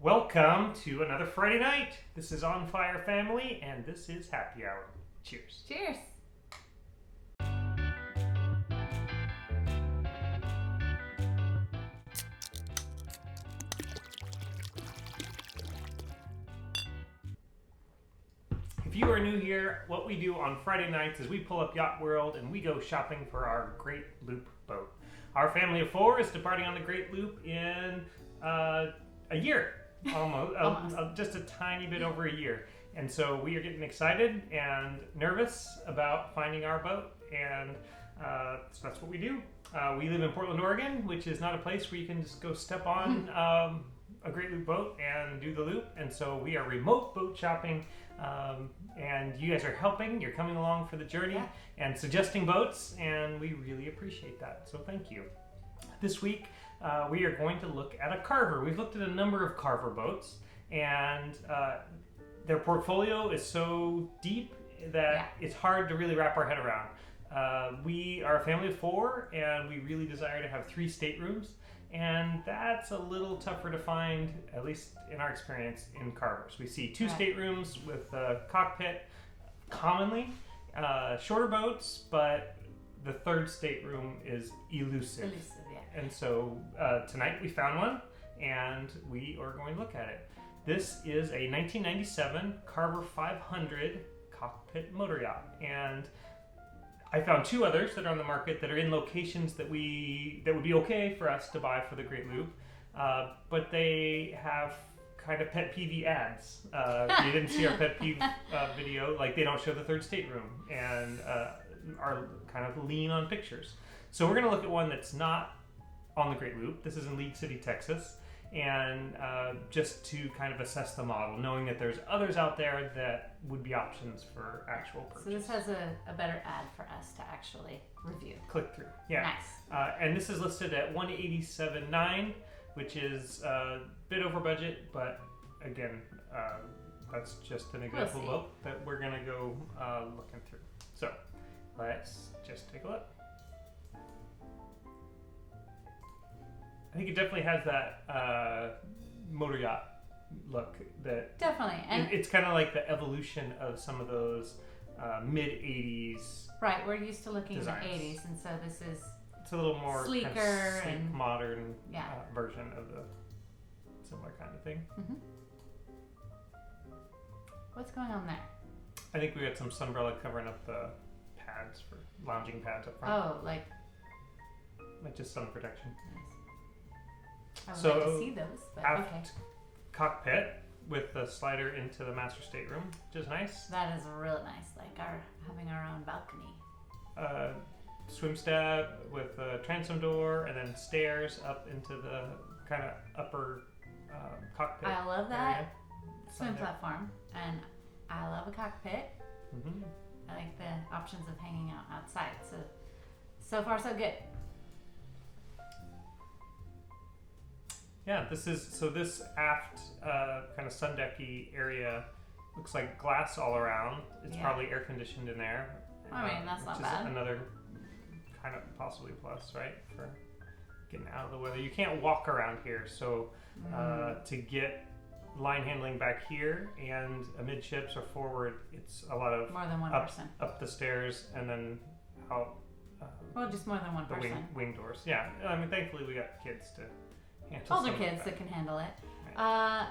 Welcome to another Friday night. This is On Fire Family, and this is Happy Hour. Cheers. Cheers. If you are new here, what we do on Friday nights is we pull up Yacht World and we go shopping for our Great Loop boat. Our family of four is departing on the Great Loop in a year. Almost. Just a tiny bit over a year. And so we are getting excited and nervous about finding our boat, and so that's what we do. We live in Portland, Oregon, which is not a place where you can just go step on a Great Loop boat and do the loop, and so we are remote boat shopping, and you guys are helping. You're coming along for the journey and suggesting boats, and we really appreciate that, so thank you. This week, we are going to look at a Carver. We've looked at a number of Carver boats, and their portfolio is so deep that it's hard to really wrap our head around. We are a family of four, and we really desire to have 3 staterooms, and that's a little tougher to find, at least in our experience, in Carvers. We see 2 staterooms with a cockpit commonly, shorter boats, but the 3rd stateroom is elusive. And so tonight we found one, and we are going to look at it. This is a 1997 Carver 500 cockpit motor yacht, and I found 2 others that are on the market that are in locations that would be okay for us to buy for the Great Loop, but they have kind of pet peeve ads. If you didn't see our pet peeve video, like they don't show the 3rd stateroom and are kind of lean on pictures. So we're going to look at one that's not on the Great Loop. This is in League City, Texas, and just to kind of assess the model, knowing that there's others out there that would be options for actual purchase. So this has a better ad for us to actually review. Click through. Yeah. Nice. And this is listed at $187,900, which is a bit over budget, but again, that's just an example boat that we're going to go looking through. So let's just take a look. I think it definitely has that motor yacht look. That definitely, and it's kind of like the evolution of some of those mid '80s. Right, we're used to looking designs. In the '80s, and so this is it's a little more sleeker kind of sleek, and modern version of the similar kind of thing. Mm-hmm. What's going on there? I think we got some sunbrella covering up the pads for lounging pads up front. Oh, like just sun protection. Nice. I would like to see those, but aft cockpit with the slider into the master stateroom, which is nice. That is really nice, like having our own balcony. Swim stab with a transom door, and then stairs up into the kind of upper cockpit. I love that area. swim platform, and I love a cockpit. Mm-hmm. I like the options of hanging out outside. So far so good. Yeah, this aft kind of sun decky area looks like glass all around. It's probably air conditioned in there. I mean, that's not bad. Which is another kind of possibly plus, right, for getting out of the weather. You can't walk around here, so to get line handling back here and amidships or forward, it's a lot of more than one person up the stairs and then out. Well, just more than one the person. wing doors. Yeah, I mean, thankfully we got kids to. Older kids that can handle it. Right.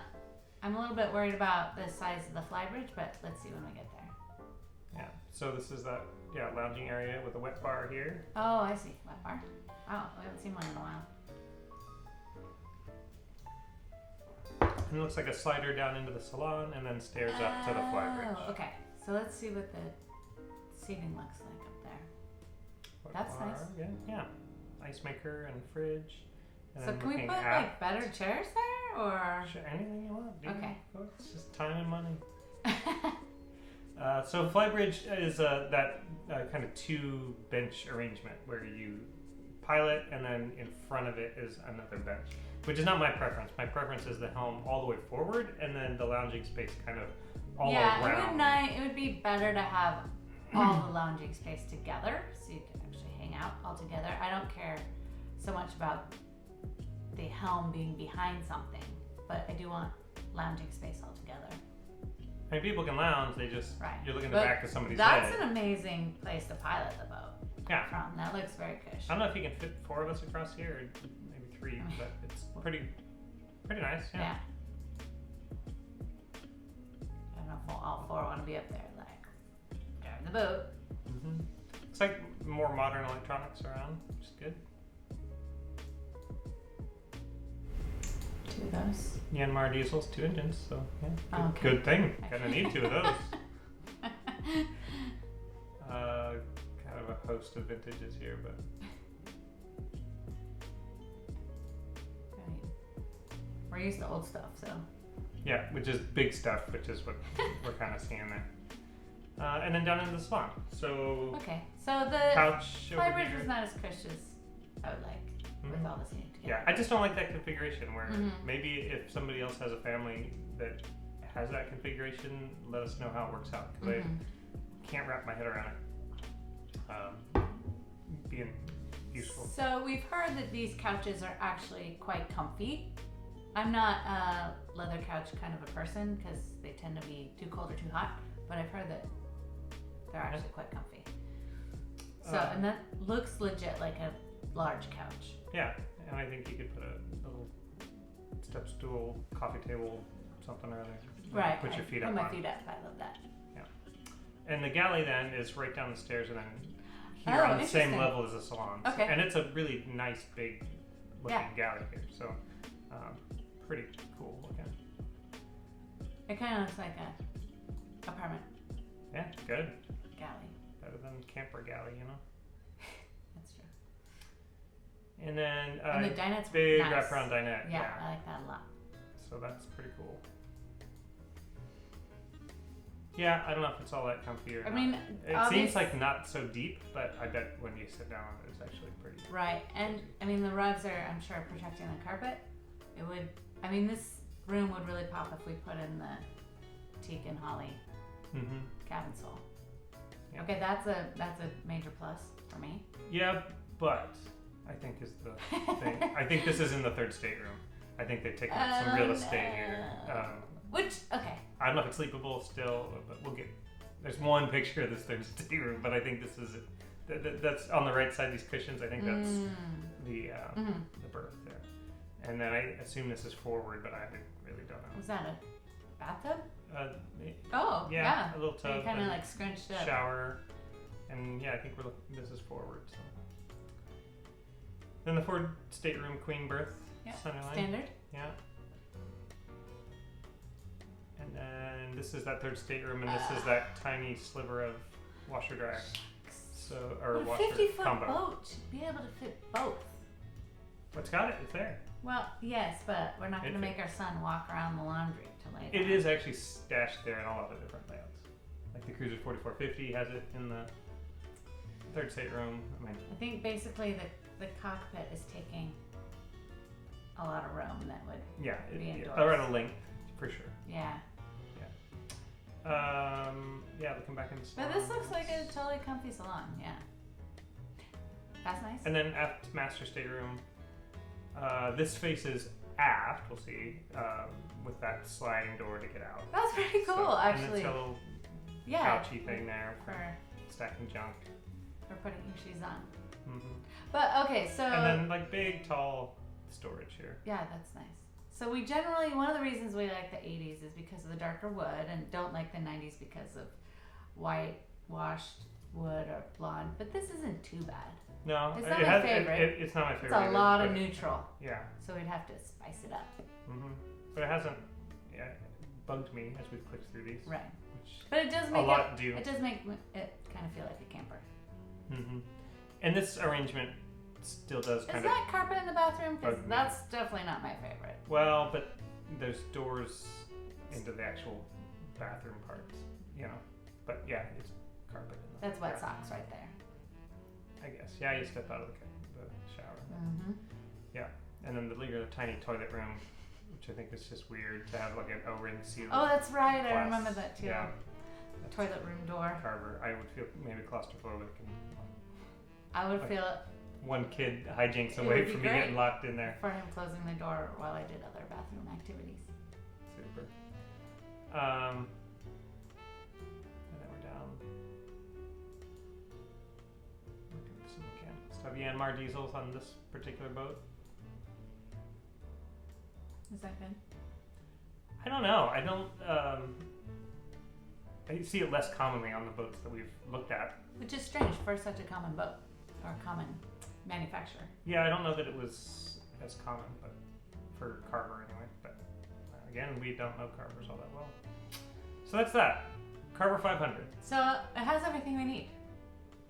I'm a little bit worried about the size of the flybridge, but let's see when we get there. Yeah, so this is that lounging area with a wet bar here. Oh, I see. Wet bar. Oh, we haven't seen one in a while. And it looks like a slider down into the salon and then stairs up to the flybridge. Oh, okay. So let's see what the seating looks like up there. Wet That's bar, nice. Yeah. Ice maker and fridge. And So can we put like better chairs there, or sure, anything you want, dude. Okay. It's just time and money. So flybridge is that kind of 2 bench arrangement where you pilot and then in front of it is another bench, which is not my preference. My preference is the helm all the way forward and then the lounging space kind of all around. Yeah, it would be better to have all the lounging space together so you can actually hang out all together. I don't care so much about the helm being behind something, but I do you want lounging space altogether. I mean, people can lounge. They just you're looking at the back of somebody's that's head. That's an amazing place to pilot the boat. Yeah. From that looks very cush. I don't know if you can fit 4 of us across here, or maybe 3, but it's pretty nice. Yeah. I don't know if all 4 want to be up there, like driving the boat. Mm-hmm. It's like more modern electronics around, which is good. 2 of those. Yanmar diesels, 2 engines, so yeah, Okay. good thing. Gonna need 2 of those. Kind of a host of vintages here, but Right. We're used to old stuff, so. yeah, which is big stuff, which is what we're kind of seeing there. And then down in the salon. So okay, so the couch over flybridge here. was not as cush as I would like with all this unit together. Yeah, I just don't like that configuration where maybe if somebody else has a family that has that configuration, let us know how it works out, because I can't wrap my head around it being useful. So we've heard that these couches are actually quite comfy. I'm not a leather couch kind of a person because they tend to be too cold or too hot, but I've heard that they're actually quite comfy. So, and that looks legit like a large couch. Yeah, and I think you could put a little step stool, coffee table, something or other. Right. Put your feet up Put my on. feet up. I love that. Yeah. And the galley then is right down the stairs and then here on the same level as the salon. Okay. And it's a really nice big looking galley here. So pretty cool looking. It kind of looks like a apartment Yeah, good. galley. Better than camper galley, you know? That's true. And then And the dinette's big nice. wraparound dinette. Yeah, I like that a lot. So that's pretty cool. Yeah, I don't know if it's all that comfy or I not. mean, It seems like not so deep, but I bet when you sit down it's actually pretty. Right, and I mean the rugs are, I'm sure, protecting the carpet. It would, I mean, this room would really pop if we put in the teak and holly cabin sole. Yeah. Okay, that's a major plus for me. Yeah, but I think is the thing. I think this is in the 3rd stateroom. I think they've taken up some real estate here. Which, okay. I don't know if it's sleepable still, but we'll get. There's one picture of this 3rd stateroom, but I think this is that's on the right side. These cushions. I think that's the berth there. And then I assume this is forward, but I really don't know. Was that a bathtub? Oh, yeah. A little tub. So kind of like scrunched up. Shower, and yeah, I think this is forward. So then the 4th stateroom queen berth. Yeah. Sunnyline. Standard. Yeah. And then this is that 3rd stateroom, and this is that tiny sliver of washer dryer. So But washer a 50-foot combo. boat should be able to fit both. What's got it? It's there. Well, yes, but we're not going to make our son walk around the laundry to lay It down. is actually stashed there in all of the different layouts. Like the Cruiser 4450 has it in the 3rd stateroom. I mean, I think basically the cockpit is taking a lot of room that would be indoors. around a length for sure. Yeah. Looking back in the But salon. this looks like a totally comfy salon, yeah. That's nice. And then aft master stateroom. This faces aft, we'll see, with that sliding door to get out. That's pretty cool, So, actually. And it's got a little couchy thing there for stacking junk. For putting your shoes on. Mm-hmm. But okay, so. And then like big, tall storage here. Yeah, that's nice. So we generally, one of the reasons we like the 80s is because of the darker wood and don't like the 90s because of whitewashed wood or blonde. But this isn't too bad. No, it's not my favorite. It's not my favorite. It's a either, lot of neutral. Yeah. So we'd have to spice it up. Mm-hmm. But it hasn't bugged me as we've clicked through these. Right. Which But it does make it does make it kind of feel like a camper. Mm-hmm. And this arrangement still does kind Is of. that carpet in the bathroom? Because bug me. that's definitely not my favorite. Well, but there's doors into the actual bathroom parts, you know. But yeah, it's carpet. In the That's wet bathroom. socks right there. I guess. Yeah, you step out of the shower. Mm-hmm. Yeah, and then the tiny toilet room, which I think is just weird to have like an O-ring seal. Oh, that's right. I glass. remember that too. Yeah. Toilet room door. Carver. I would feel maybe claustrophobic. And I would like feel one kid hijinks It away would be from me great. getting locked in there. for him closing the door while I did other bathroom activities. Trooper. And then we're down. Looking at some mechanical stuff. Yanmar diesels on this particular boat. Is that good? I don't know. I don't. I see it less commonly on the boats that we've looked at. Which is strange for such a common boat or common manufacturer. Yeah, I don't know that it was as common, but for Carver anyway. But again, we don't know Carvers all that well. So that's that. Carver 500. So it has everything we need.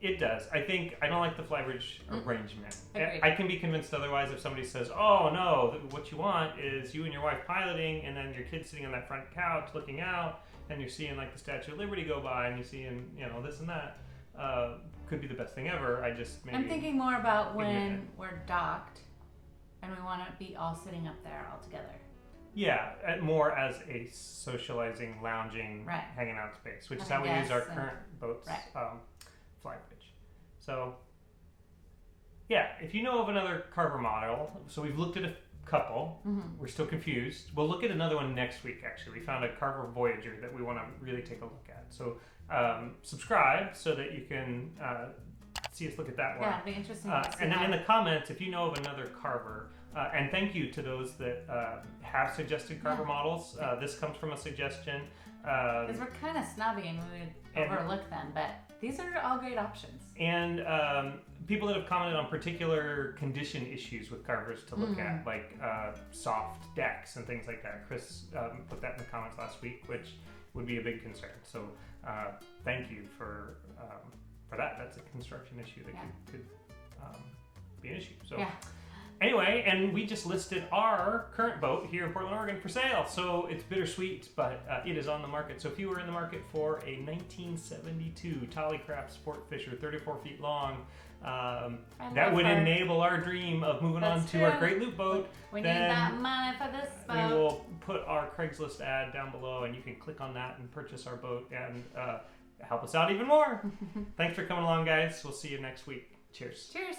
It does. I think I don't like the flybridge arrangement. Agreed. I can be convinced otherwise if somebody says, "Oh no, what you want is you and your wife piloting, and then your kid sitting on that front couch looking out, and you're seeing like the Statue of Liberty go by, and you're seeing this and that." Could be the best thing ever. I just maybe. I'm thinking more about when we're docked, and we want to be all sitting up there all together. Yeah, more as a socializing, lounging, Right. hanging out space, which is Having how we use our guests current boat's right. flybridge. So, yeah, if you know of another Carver model, so we've looked at a couple. Mm-hmm. We're still confused. We'll look at another one next week, actually. We found a Carver Voyager that we want to really take a look at. So, subscribe so that you can see us look at that one. Yeah, it'd be interesting to see and then that. in the comments, if you know of another Carver, and thank you to those that have suggested Carver models. This comes from a suggestion. Because we're kind of snobby and we would overlook them, but these are all great options. And people that have commented on particular condition issues with Carvers to look at, like soft decks and things like that. Chris put that in the comments last week, which would be a big concern. So thank you for that. That's a construction issue that could be an issue. So. Yeah. Anyway, and we just listed our current boat here in Portland, Oregon for sale. So it's bittersweet, but it is on the market. So if you were in the market for a 1972 Tollycraft Sport Fisher, 34 feet long, that would enable our dream of moving on to our Great Loop boat. We need that money for this boat. We will put our Craigslist ad down below, and you can click on that and purchase our boat and help us out even more. Thanks for coming along, guys. We'll see you next week. Cheers. Cheers.